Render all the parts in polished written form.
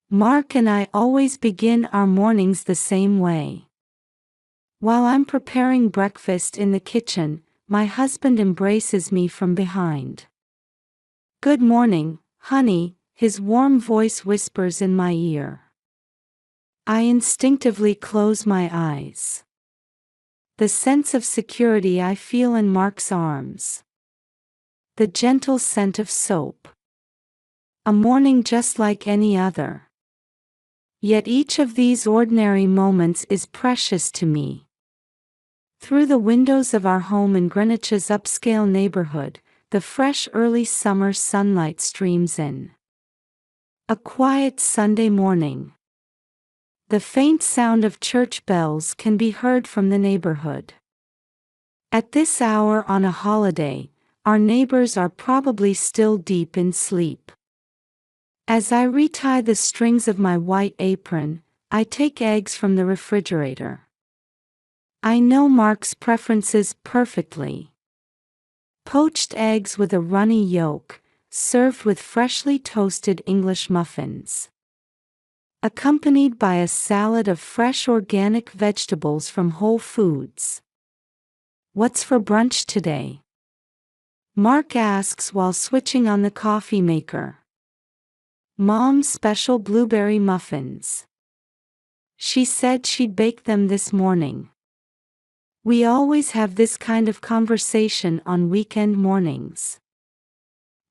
Mark and I always begin our mornings the same way. While I'm preparing breakfast in the kitchen, my husband embraces me from behind. "Good morning, honey," his warm voice whispers in my ear. I instinctively close my eyes. The sense of security I feel in Mark's arms. The gentle scent of soap. A morning just like any other. Yet each of these ordinary moments is precious to me. Through the windows of our home in Greenwich's upscale neighborhood, the fresh early summer sunlight streams in. A quiet Sunday morning. The faint sound of church bells can be heard from the neighborhood. At this hour on a holiday, our neighbors are probably still deep in sleep. As I retie the strings of my white apron, I take eggs from the refrigerator. I know Mark's preferences perfectly. Poached eggs with a runny yolk, served with freshly toasted English muffins. Accompanied by a salad of fresh organic vegetables from Whole Foods. "What's for brunch today?" Mark asks while switching on the coffee maker. "Mom's special blueberry muffins. She said she'd bake them this morning." We always have this kind of conversation on weekend mornings.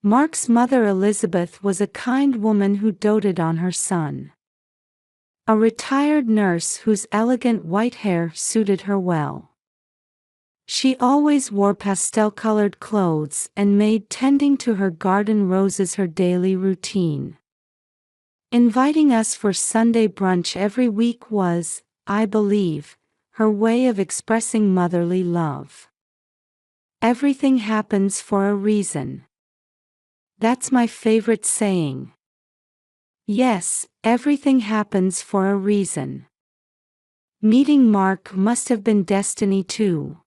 Mark's mother Elizabeth was a kind woman who doted on her son. A retired nurse whose elegant white hair suited her well. She always wore pastel-colored clothes and made tending to her garden roses her daily routine. Inviting us for Sunday brunch every week was, I believe, her way of expressing motherly love. Everything happens for a reason. That's my favorite saying. Yes, everything happens for a reason. Meeting Mark must have been destiny too.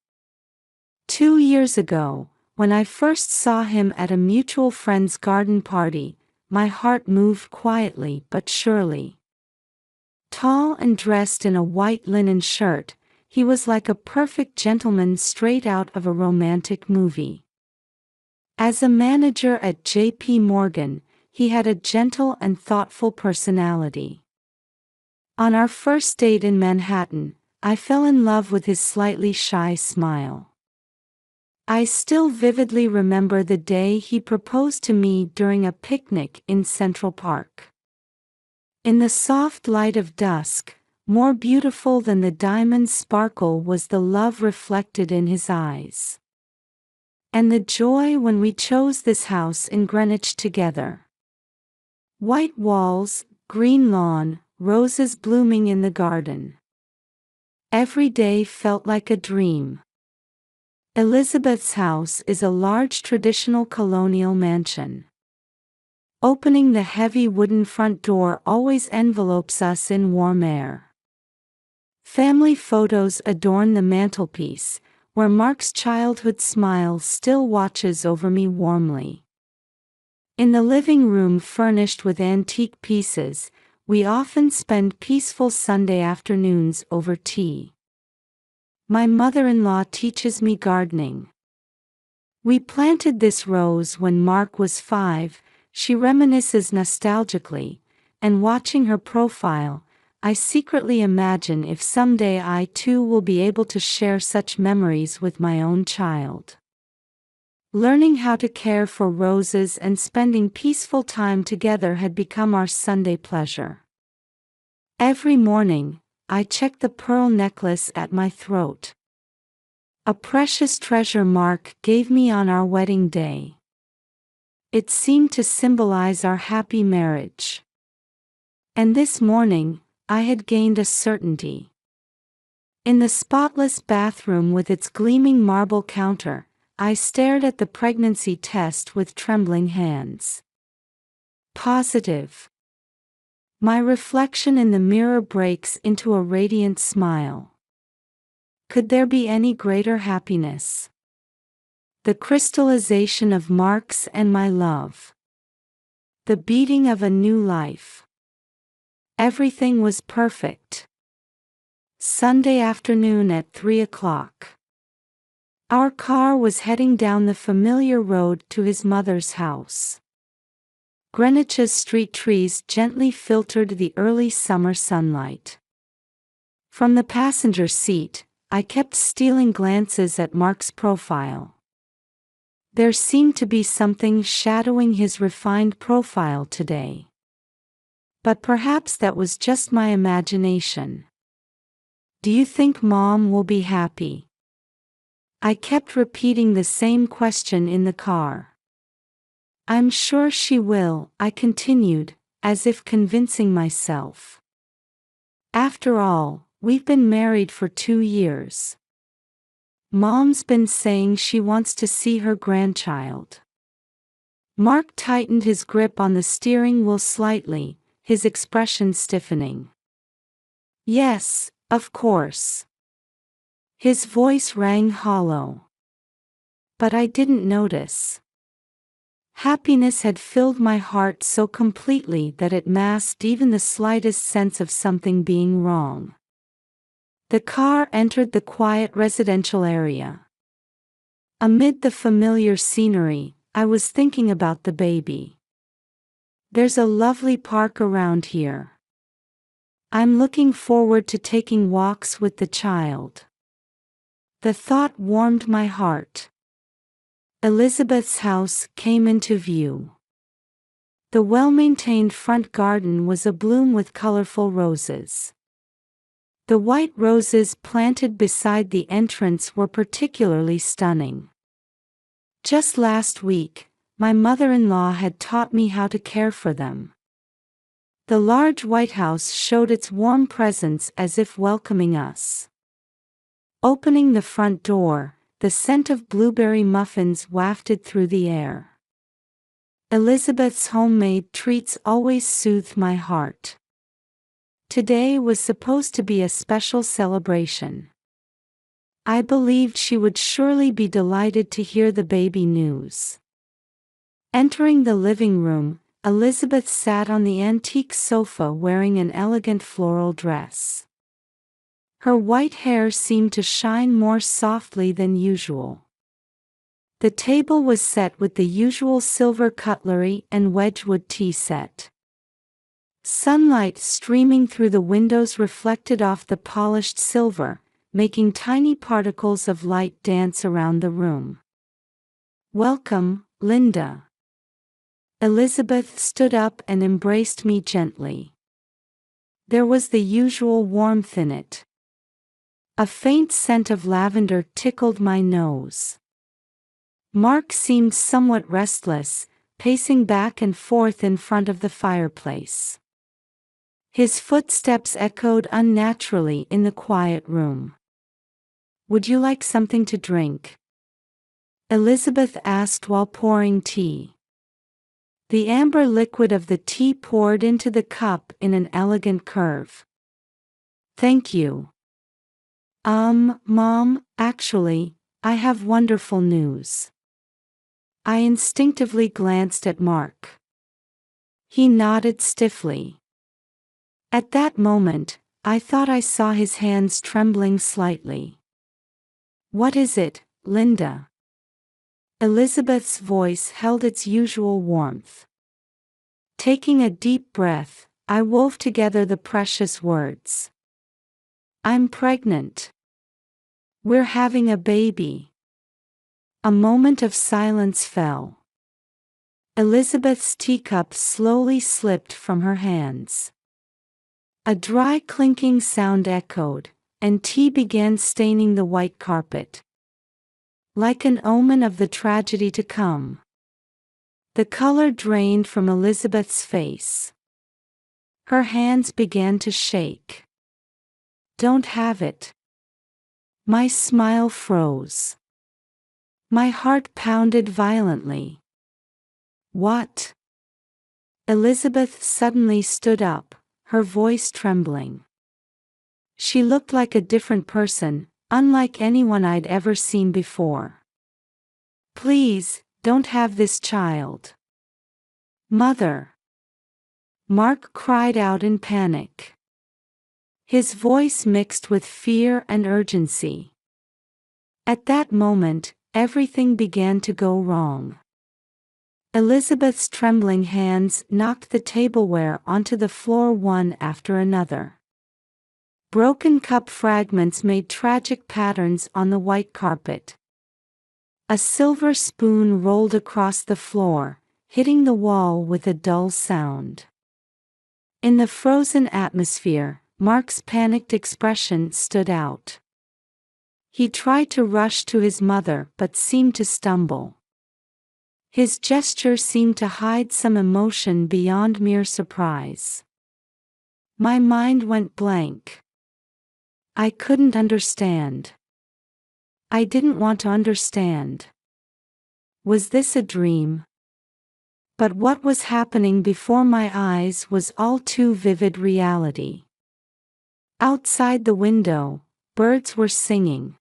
2 years ago, when I first saw him at a mutual friend's garden party, my heart moved quietly but surely. Tall and dressed in a white linen shirt, he was like a perfect gentleman straight out of a romantic movie. As a manager at J.P. Morgan, he had a gentle and thoughtful personality. On our first date in Manhattan, I fell in love with his slightly shy smile. I still vividly remember the day he proposed to me during a picnic in Central Park. In the soft light of dusk, more beautiful than the diamond's sparkle was the love reflected in his eyes. And the joy when we chose this house in Greenwich together. White walls, green lawn, roses blooming in the garden. Every day felt like a dream. Elizabeth's house is a large traditional colonial mansion. Opening the heavy wooden front door always envelopes us in warm air. Family photos adorn the mantelpiece, where Mark's childhood smile still watches over me warmly. In the living room furnished with antique pieces, we often spend peaceful Sunday afternoons over tea. My mother-in-law teaches me gardening. "We planted this rose when Mark was 5, she reminisces nostalgically, and watching her profile, I secretly imagine if someday I too will be able to share such memories with my own child. Learning how to care for roses and spending peaceful time together had become our Sunday pleasure. Every morning, I check the pearl necklace at my throat. A precious treasure Mark gave me on our wedding day. It seemed to symbolize our happy marriage. And this morning, I had gained a certainty. In the spotless bathroom with its gleaming marble counter, I stared at the pregnancy test with trembling hands. Positive. My reflection in the mirror breaks into a radiant smile. Could there be any greater happiness? The crystallization of Mark's and my love. The beating of a new life. Everything was perfect. Sunday afternoon at 3 o'clock. Our car was heading down the familiar road to his mother's house. Greenwich's street trees gently filtered the early summer sunlight. From the passenger seat, I kept stealing glances at Mark's profile. There seemed to be something shadowing his refined profile today. But perhaps that was just my imagination. Do you think Mom will be happy? I kept repeating the same question in the car. I'm sure she will, I continued, as if convincing myself. After all, we've been married for 2 years. Mom's been saying she wants to see her grandchild. Mark tightened his grip on the steering wheel slightly, his expression stiffening. Yes, of course. His voice rang hollow. But I didn't notice. Happiness had filled my heart so completely that it masked even the slightest sense of something being wrong. The car entered the quiet residential area. Amid the familiar scenery, I was thinking about the baby. There's a lovely park around here. I'm looking forward to taking walks with the child. The thought warmed my heart. Elizabeth's house came into view. The well-maintained front garden was abloom with colorful roses. The white roses planted beside the entrance were particularly stunning. Just last week, my mother-in-law had taught me how to care for them. The large white house showed its warm presence as if welcoming us. Opening the front door, the scent of blueberry muffins wafted through the air. Elizabeth's homemade treats always soothed my heart. Today was supposed to be a special celebration. I believed she would surely be delighted to hear the baby news. Entering the living room, Elizabeth sat on the antique sofa wearing an elegant floral dress. Her white hair seemed to shine more softly than usual. The table was set with the usual silver cutlery and Wedgwood tea set. Sunlight streaming through the windows reflected off the polished silver, making tiny particles of light dance around the room. "Welcome, Linda." Elizabeth stood up and embraced me gently. There was the usual warmth in it. A faint scent of lavender tickled my nose. Mark seemed somewhat restless, pacing back and forth in front of the fireplace. His footsteps echoed unnaturally in the quiet room. "Would you like something to drink?" Elizabeth asked while pouring tea. The amber liquid of the tea poured into the cup in an elegant curve. "Thank you." Mom, actually, I have wonderful news." I instinctively glanced at Mark. He nodded stiffly. At that moment, I thought I saw his hands trembling slightly. "What is it, Linda?" Elizabeth's voice held its usual warmth. Taking a deep breath, I wove together the precious words. "I'm pregnant. We're having a baby." A moment of silence fell. Elizabeth's teacup slowly slipped from her hands. A dry clinking sound echoed, and tea began staining the white carpet. Like an omen of the tragedy to come. The color drained from Elizabeth's face. Her hands began to shake. "Don't have it." My smile froze. My heart pounded violently. "What?" Elizabeth suddenly stood up, her voice trembling. She looked like a different person, unlike anyone I'd ever seen before. "Please, don't have this child." "Mother." Mark cried out in panic. His voice mixed with fear and urgency. At that moment, everything began to go wrong. Elizabeth's trembling hands knocked the tableware onto the floor one after another. Broken cup fragments made tragic patterns on the white carpet. A silver spoon rolled across the floor, hitting the wall with a dull sound. In the frozen atmosphere, Mark's panicked expression stood out. He tried to rush to his mother but seemed to stumble. His gesture seemed to hide some emotion beyond mere surprise. My mind went blank. I couldn't understand. I didn't want to understand. Was this a dream? But what was happening before my eyes was all too vivid reality. Outside the window, birds were singing.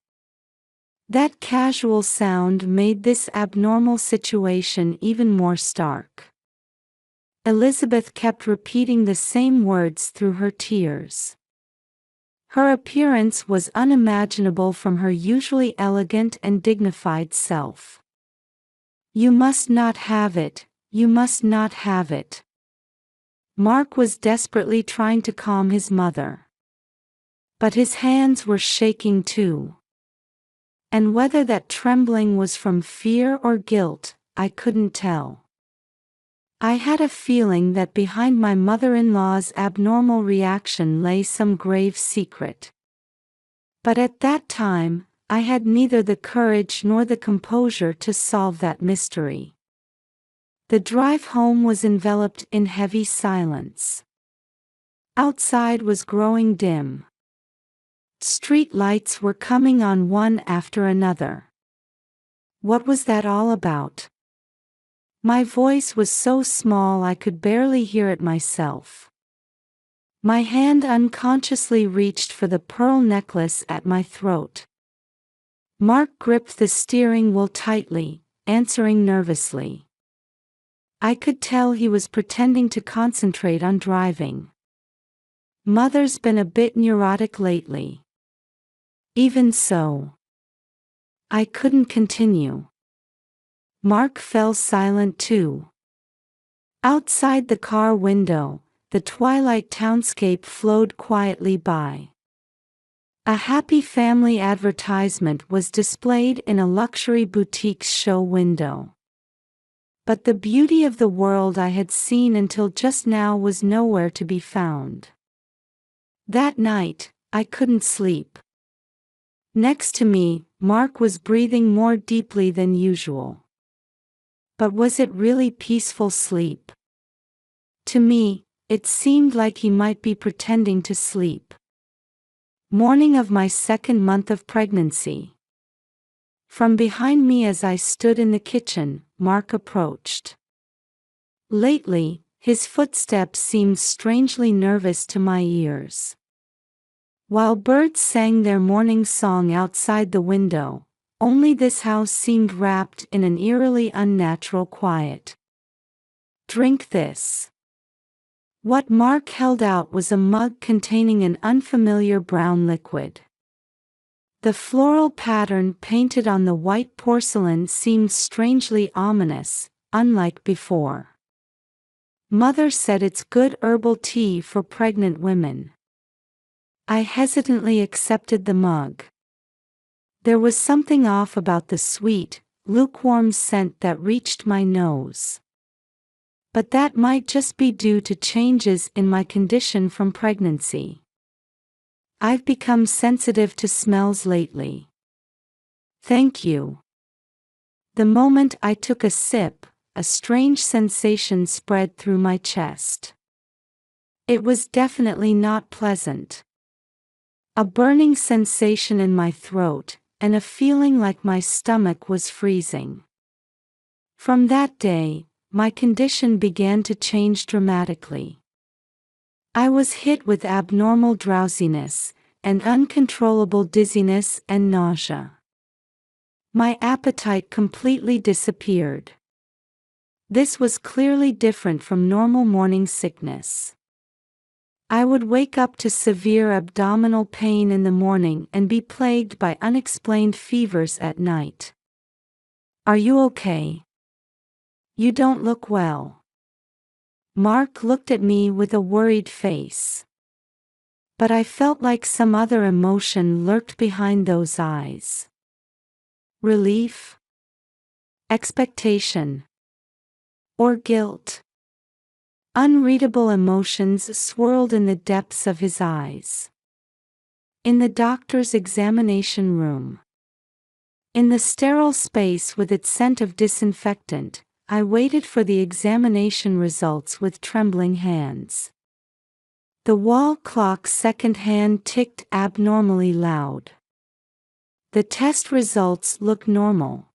That casual sound made this abnormal situation even more stark. Elizabeth kept repeating the same words through her tears. Her appearance was unimaginable from her usually elegant and dignified self. "You must not have it, you must not have it." Mark was desperately trying to calm his mother. But his hands were shaking too. And whether that trembling was from fear or guilt, I couldn't tell. I had a feeling that behind my mother-in-law's abnormal reaction lay some grave secret. But at that time, I had neither the courage nor the composure to solve that mystery. The drive home was enveloped in heavy silence. Outside was growing dim. Street lights were coming on one after another. What was that all about? My voice was so small I could barely hear it myself. My hand unconsciously reached for the pearl necklace at my throat. Mark gripped the steering wheel tightly, answering nervously. I could tell he was pretending to concentrate on driving. Mother's been a bit neurotic lately. Even so, I couldn't continue. Mark fell silent too. Outside the car window, the twilight townscape flowed quietly by. A happy family advertisement was displayed in a luxury boutique's show window. But the beauty of the world I had seen until just now was nowhere to be found. That night, I couldn't sleep. Next to me, Mark was breathing more deeply than usual. But was it really peaceful sleep? To me, it seemed like he might be pretending to sleep. Morning of my second month of pregnancy. From behind me as I stood in the kitchen, Mark approached. Lately, his footsteps seemed strangely nervous to my ears. While birds sang their morning song outside the window, only this house seemed wrapped in an eerily unnatural quiet. "Drink this." What Mark held out was a mug containing an unfamiliar brown liquid. The floral pattern painted on the white porcelain seemed strangely ominous, unlike before. Mother said it's good herbal tea for pregnant women. I hesitantly accepted the mug. There was something off about the sweet, lukewarm scent that reached my nose. But that might just be due to changes in my condition from pregnancy. I've become sensitive to smells lately. Thank you. The moment I took a sip, a strange sensation spread through my chest. It was definitely not pleasant. A burning sensation in my throat, and a feeling like my stomach was freezing. From that day, my condition began to change dramatically. I was hit with abnormal drowsiness, and uncontrollable dizziness and nausea. My appetite completely disappeared. This was clearly different from normal morning sickness. I would wake up to severe abdominal pain in the morning and be plagued by unexplained fevers at night. "Are you okay? You don't look well." Mark looked at me with a worried face. But I felt like some other emotion lurked behind those eyes. Relief? Expectation? Or guilt? Unreadable emotions swirled in the depths of his eyes. In the doctor's examination room, in the sterile space with its scent of disinfectant, I waited for the examination results with trembling hands. The wall clock's second hand ticked abnormally loud. The test results looked normal.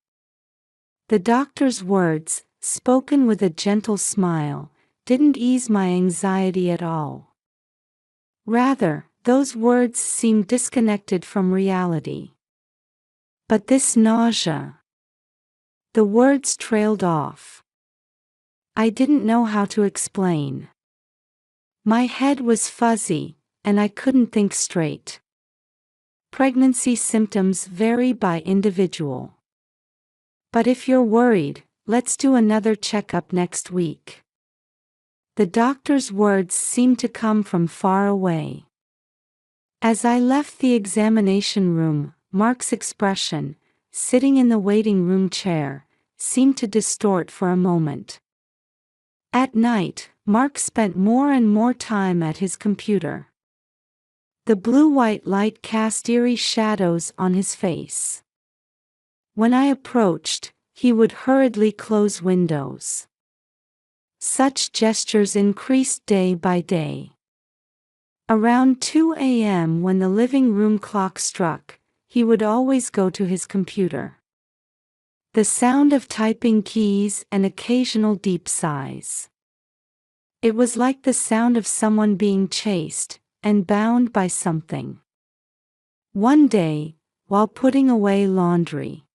The doctor's words, spoken with a gentle smile, didn't ease my anxiety at all. Rather, those words seemed disconnected from reality. "But this nausea..." The words trailed off. I didn't know how to explain. My head was fuzzy, and I couldn't think straight. Pregnancy symptoms vary by individual. "But if you're worried, let's do another checkup next week." The doctor's words seemed to come from far away. As I left the examination room, Mark's expression, sitting in the waiting room chair, seemed to distort for a moment. At night, Mark spent more and more time at his computer. The blue-white light cast eerie shadows on his face. When I approached, he would hurriedly close windows. Such gestures increased day by day. Around 2 a.m. when the living room clock struck, he would always go to his computer. The sound of typing keys and occasional deep sighs. It was like the sound of someone being chased and bound by something. One day, while putting away laundry,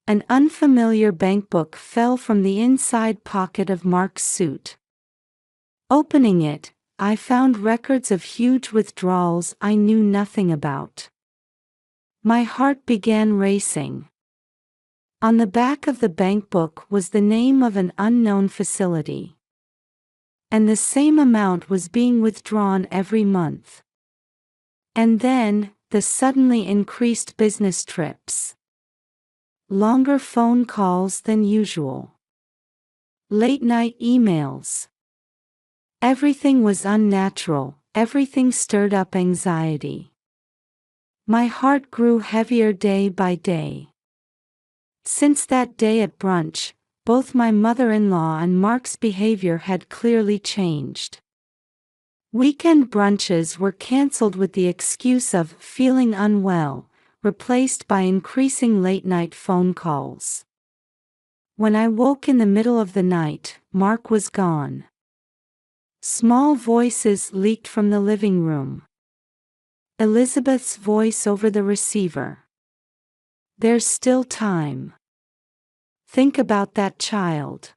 an unfamiliar bankbook fell from the inside pocket of Mark's suit. Opening it, I found records of huge withdrawals I knew nothing about. My heart began racing. On the back of the bankbook was the name of an unknown facility. And the same amount was being withdrawn every month. And then, the suddenly increased business trips. Longer phone calls than usual. Late-night emails. Everything was unnatural, everything stirred up anxiety. My heart grew heavier day by day. Since that day at brunch, both my mother-in-law and Mark's behavior had clearly changed. Weekend brunches were cancelled with the excuse of feeling unwell, replaced by increasing late-night phone calls. When I woke in the middle of the night, Mark was gone. Small voices leaked from the living room. Elizabeth's voice over the receiver. "There's still time. Think about that child.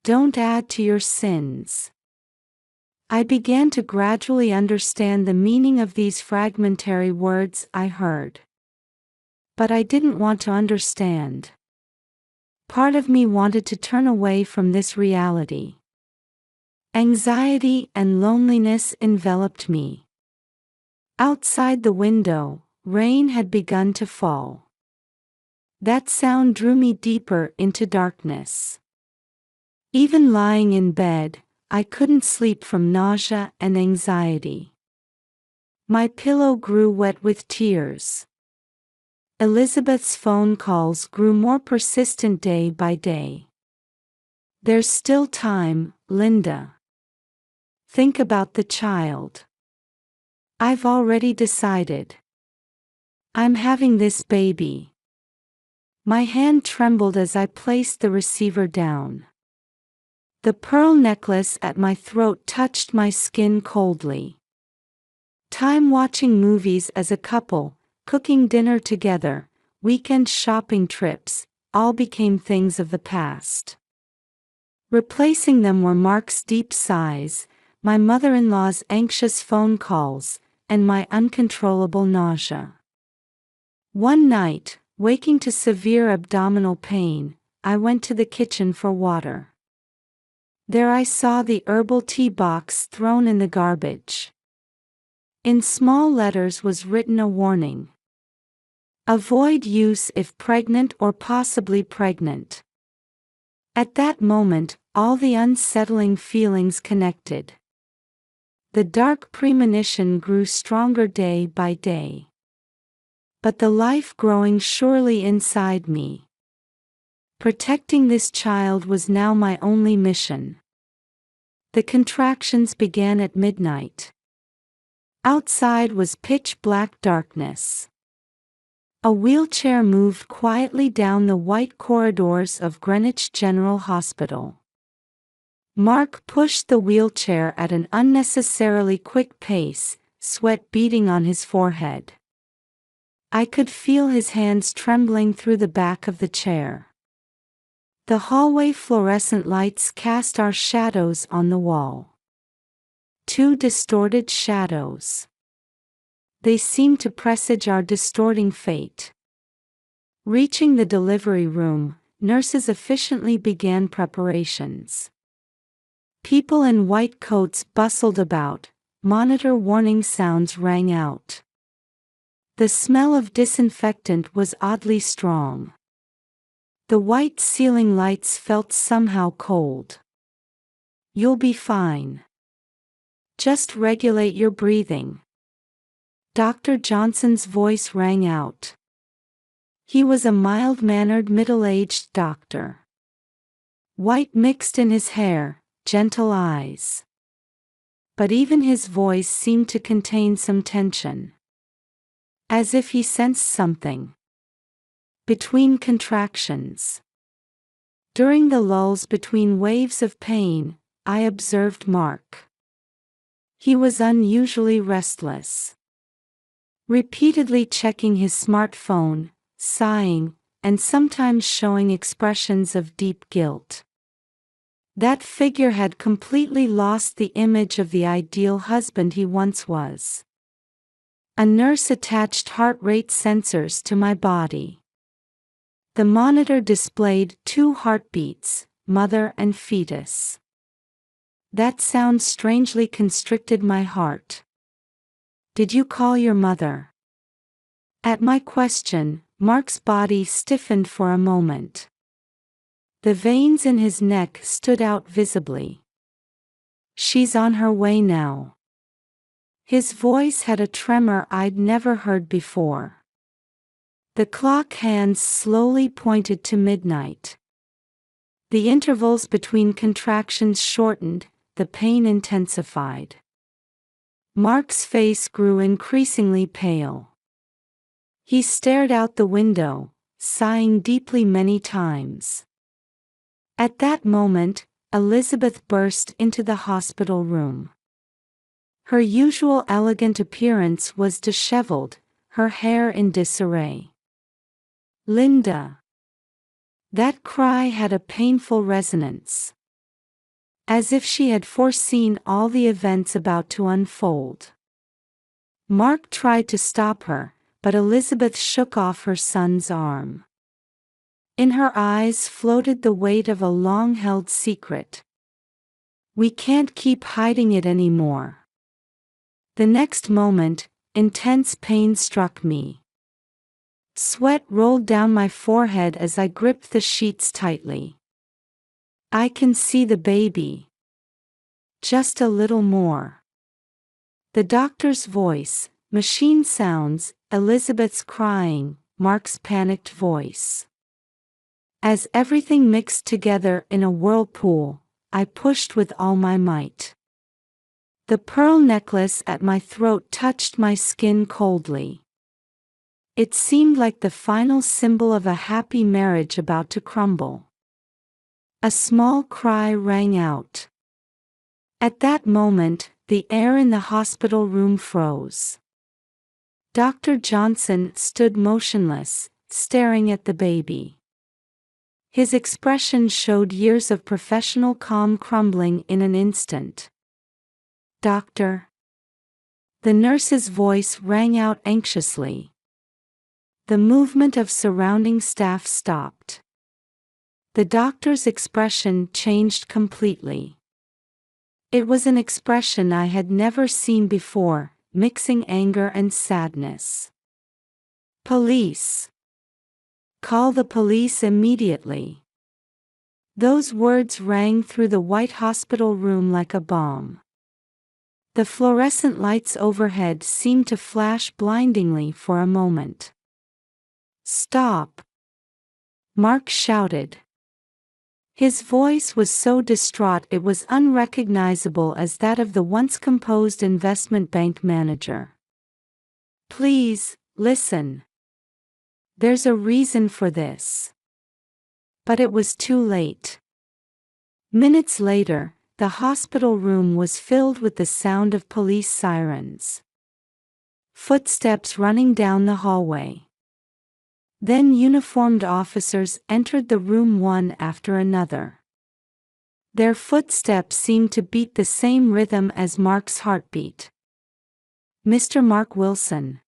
Don't add to your sins." I began to gradually understand the meaning of these fragmentary words I heard. But I didn't want to understand. Part of me wanted to turn away from this reality. Anxiety and loneliness enveloped me. Outside the window, rain had begun to fall. That sound drew me deeper into darkness. Even lying in bed, I couldn't sleep from nausea and anxiety. My pillow grew wet with tears. Elizabeth's phone calls grew more persistent day by day. "There's still time, Linda. Think about the child. I've already decided. I'm having this baby." My hand trembled as I placed the receiver down. The pearl necklace at my throat touched my skin coldly. Time watching movies as a couple, cooking dinner together, weekend shopping trips, all became things of the past. Replacing them were Mark's deep sighs, my mother-in-law's anxious phone calls, and my uncontrollable nausea. One night, waking to severe abdominal pain, I went to the kitchen for water. There I saw the herbal tea box thrown in the garbage. In small letters was written a warning. Avoid use if pregnant or possibly pregnant. At that moment, all the unsettling feelings connected. The dark premonition grew stronger day by day. But the life growing surely inside me. Protecting this child was now my only mission. The contractions began at midnight. Outside was pitch black darkness. A wheelchair moved quietly down the white corridors of Greenwich General Hospital. Mark pushed the wheelchair at an unnecessarily quick pace, sweat beading on his forehead. I could feel his hands trembling through the back of the chair. The hallway fluorescent lights cast our shadows on the wall. Two distorted shadows. They seemed to presage our distorting fate. Reaching the delivery room, nurses efficiently began preparations. People in white coats bustled about, monitor warning sounds rang out. The smell of disinfectant was oddly strong. The white ceiling lights felt somehow cold. You'll be fine. Just regulate your breathing. Dr. Johnson's voice rang out. He was a mild-mannered middle-aged doctor. White mixed in his hair, gentle eyes. But even his voice seemed to contain some tension. As if he sensed something. Between contractions. During the lulls between waves of pain, I observed Mark. He was unusually restless. Repeatedly checking his smartphone, sighing, and sometimes showing expressions of deep guilt. That figure had completely lost the image of the ideal husband he once was. A nurse attached heart rate sensors to my body. The monitor displayed 2 heartbeats, mother and fetus. That sound strangely constricted my heart. Did you call your mother? At my question, Mark's body stiffened for a moment. The veins in his neck stood out visibly. She's on her way now. His voice had a tremor I'd never heard before. The clock hands slowly pointed to midnight. The intervals between contractions shortened, the pain intensified. Mark's face grew increasingly pale. He stared out the window, sighing deeply many times. At that moment, Elizabeth burst into the hospital room. Her usual elegant appearance was disheveled, her hair in disarray. Linda. That cry had a painful resonance. As if she had foreseen all the events about to unfold. Mark tried to stop her, but Elizabeth shook off her son's arm. In her eyes floated the weight of a long-held secret. We can't keep hiding it anymore. The next moment, intense pain struck me. Sweat rolled down my forehead as I gripped the sheets tightly. I can see the baby. Just a little more. The doctor's voice, machine sounds, Elizabeth's crying, Mark's panicked voice. As everything mixed together in a whirlpool, I pushed with all my might. The pearl necklace at my throat touched my skin coldly. It seemed like the final symbol of a happy marriage about to crumble. A small cry rang out. At that moment, the air in the hospital room froze. Dr. Johnson stood motionless, staring at the baby. His expression showed years of professional calm crumbling in an instant. "Doctor?" The nurse's voice rang out anxiously. The movement of surrounding staff stopped. The doctor's expression changed completely. It was an expression I had never seen before, mixing anger and sadness. "Police! Call the police immediately." Those words rang through the white hospital room like a bomb. The fluorescent lights overhead seemed to flash blindingly for a moment. "Stop!" Mark shouted. His voice was so distraught it was unrecognizable as that of the once composed investment bank manager. "Please, listen. There's a reason for this." But it was too late. Minutes later, the hospital room was filled with the sound of police sirens. Footsteps running down the hallway. Then uniformed officers entered the room one after another. Their footsteps seemed to beat the same rhythm as Mark's heartbeat. "Mr. Mark Wilson."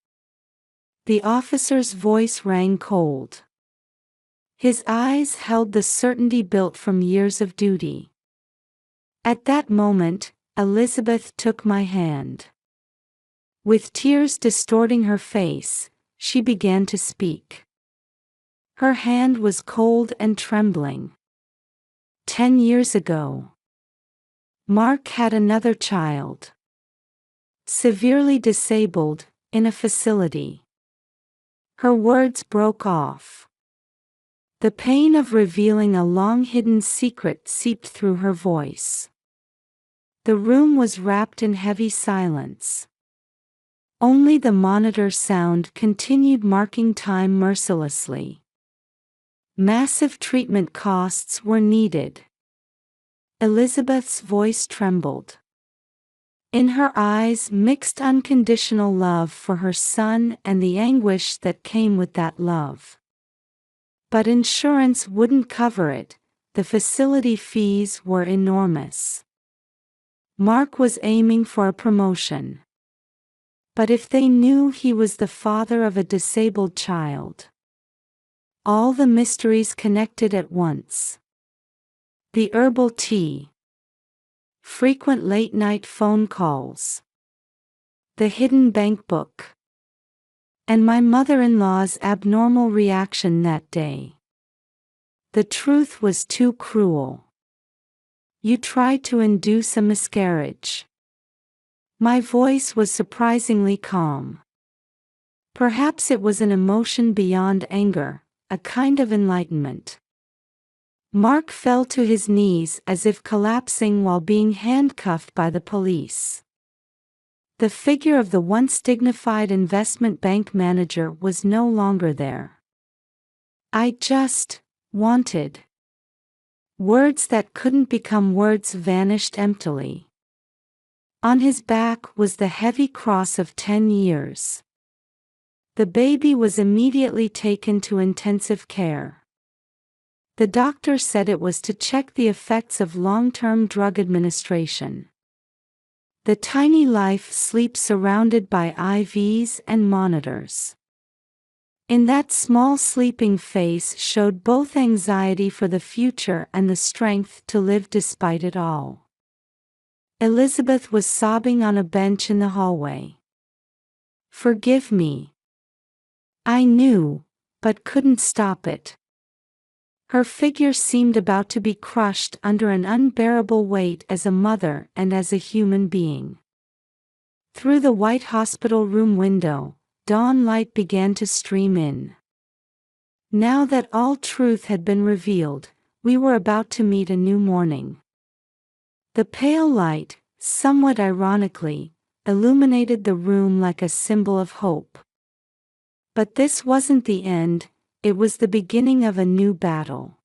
The officer's voice rang cold. His eyes held the certainty built from years of duty. At that moment, Elizabeth took my hand. With tears distorting her face, she began to speak. Her hand was cold and trembling. 10 years ago, Mark had another child. Severely disabled, in a facility. Her words broke off. The pain of revealing a long-hidden secret seeped through her voice. The room was wrapped in heavy silence. Only the monitor sound continued marking time mercilessly. Massive treatment costs were needed. Elizabeth's voice trembled. In her eyes mixed unconditional love for her son and the anguish that came with that love. But insurance wouldn't cover it, the facility fees were enormous. Mark was aiming for a promotion. But if they knew he was the father of a disabled child? All the mysteries connected at once. The herbal tea. Frequent late-night phone calls. The hidden bank book. And my mother-in-law's abnormal reaction that day. The truth was too cruel. "You tried to induce a miscarriage." My voice was surprisingly calm. Perhaps it was an emotion beyond anger, a kind of enlightenment. Mark fell to his knees as if collapsing while being handcuffed by the police. The figure of the once dignified investment bank manager was no longer there. "I just wanted." Words that couldn't become words vanished emptily. On his back was the heavy cross of 10 years. The baby was immediately taken to intensive care. The doctor said it was to check the effects of long-term drug administration. The tiny life sleeps surrounded by IVs and monitors. In that small sleeping face showed both anxiety for the future and the strength to live despite it all. Elizabeth was sobbing on a bench in the hallway. "Forgive me. I knew, but couldn't stop it." Her figure seemed about to be crushed under an unbearable weight as a mother and as a human being. Through the white hospital room window, dawn light began to stream in. Now that all truth had been revealed, we were about to meet a new morning. The pale light, somewhat ironically, illuminated the room like a symbol of hope. But this wasn't the end, it was the beginning of a new battle.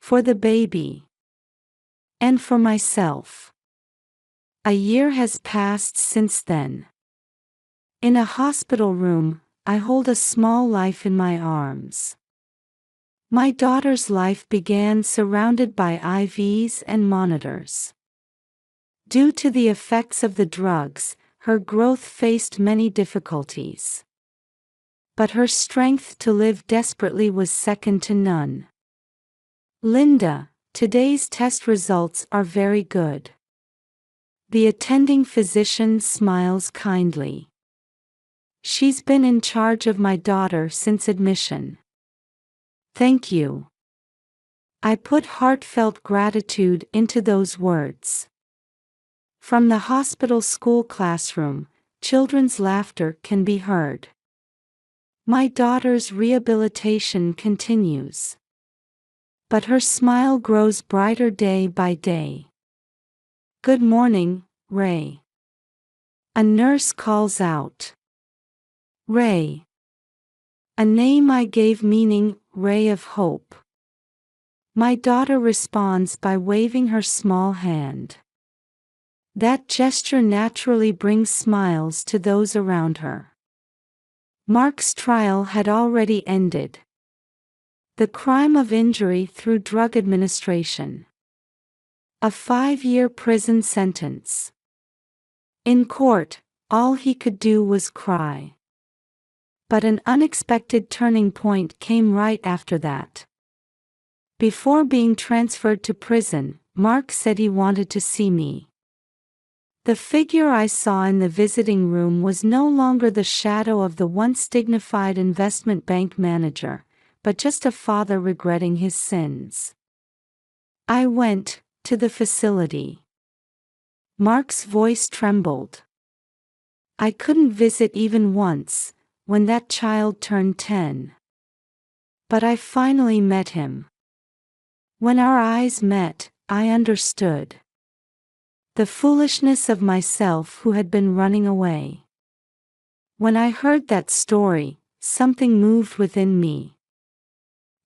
For the baby. And for myself. A year has passed since then. In a hospital room, I hold a small life in my arms. My daughter's life began surrounded by IVs and monitors. Due to the effects of the drugs, her growth faced many difficulties. But her strength to live desperately was second to none. Linda, today's test results are very good. The attending physician smiles kindly. She's been in charge of my daughter since admission. Thank you. I put heartfelt gratitude into those words. From the hospital school classroom, children's laughter can be heard. My daughter's rehabilitation continues. But her smile grows brighter day by day. Good morning, Ray. A nurse calls out. Ray. A name I gave meaning, ray of hope. My daughter responds by waving her small hand. That gesture naturally brings smiles to those around her. Mark's trial had already ended. The crime of injury through drug administration. A 5-year prison sentence. In court, all he could do was cry. But an unexpected turning point came right after that. Before being transferred to prison, Mark said he wanted to see me. The figure I saw in the visiting room was no longer the shadow of the once dignified investment bank manager, but just a father regretting his sins. I went to the facility. Mark's voice trembled. I couldn't visit even once, when that child turned 10. But I finally met him. When our eyes met, I understood. The foolishness of myself who had been running away. When I heard that story, something moved within me.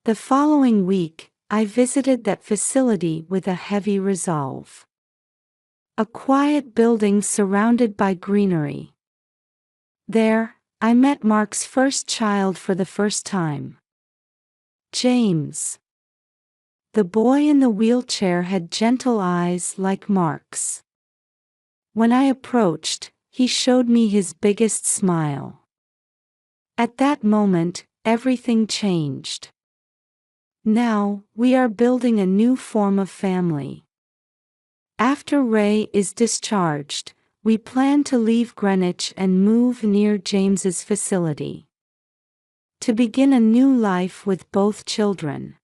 The following week, I visited that facility with a heavy resolve. A quiet building surrounded by greenery. There, I met Mark's first child for the first time. James. The boy in the wheelchair had gentle eyes like Mark's. When I approached, he showed me his biggest smile. At that moment, everything changed. Now, we are building a new form of family. After Ray is discharged, we plan to leave Greenwich and move near James's facility. To begin a new life with both children.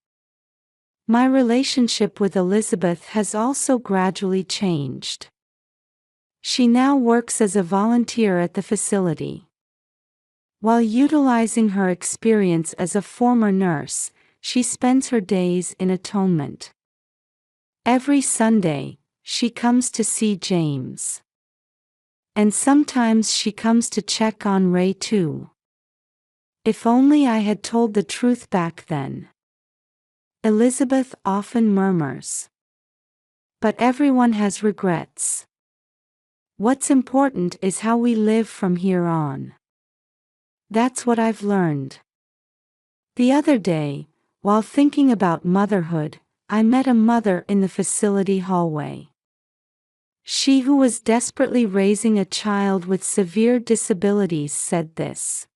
My relationship with Elizabeth has also gradually changed. She now works as a volunteer at the facility. While utilizing her experience as a former nurse, she spends her days in atonement. Every Sunday, she comes to see James. And sometimes she comes to check on Ray too. If only I had told the truth back then. Elizabeth often murmurs. But everyone has regrets. What's important is how we live from here on. That's what I've learned. The other day, while thinking about motherhood, I met a mother in the facility hallway. She who was desperately raising a child with severe disabilities said this.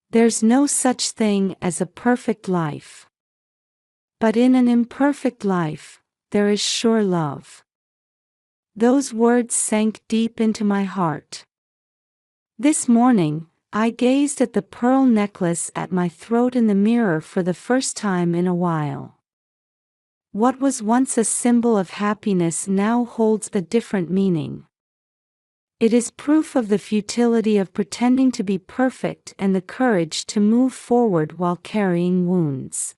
There's no such thing as a perfect life. But in an imperfect life, there is sure love. Those words sank deep into my heart. This morning, I gazed at the pearl necklace at my throat in the mirror for the first time in a while. What was once a symbol of happiness now holds a different meaning. It is proof of the futility of pretending to be perfect and the courage to move forward while carrying wounds.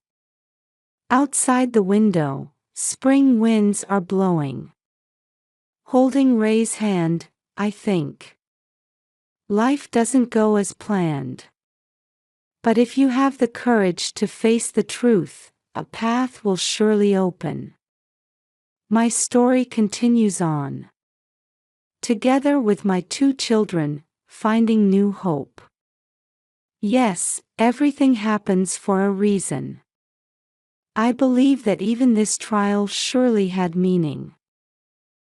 Outside the window, spring winds are blowing. Holding Ray's hand, I think. Life doesn't go as planned. But if you have the courage to face the truth, a path will surely open. My story continues on. Together with my 2 children, finding new hope. Yes, everything happens for a reason. I believe that even this trial surely had meaning.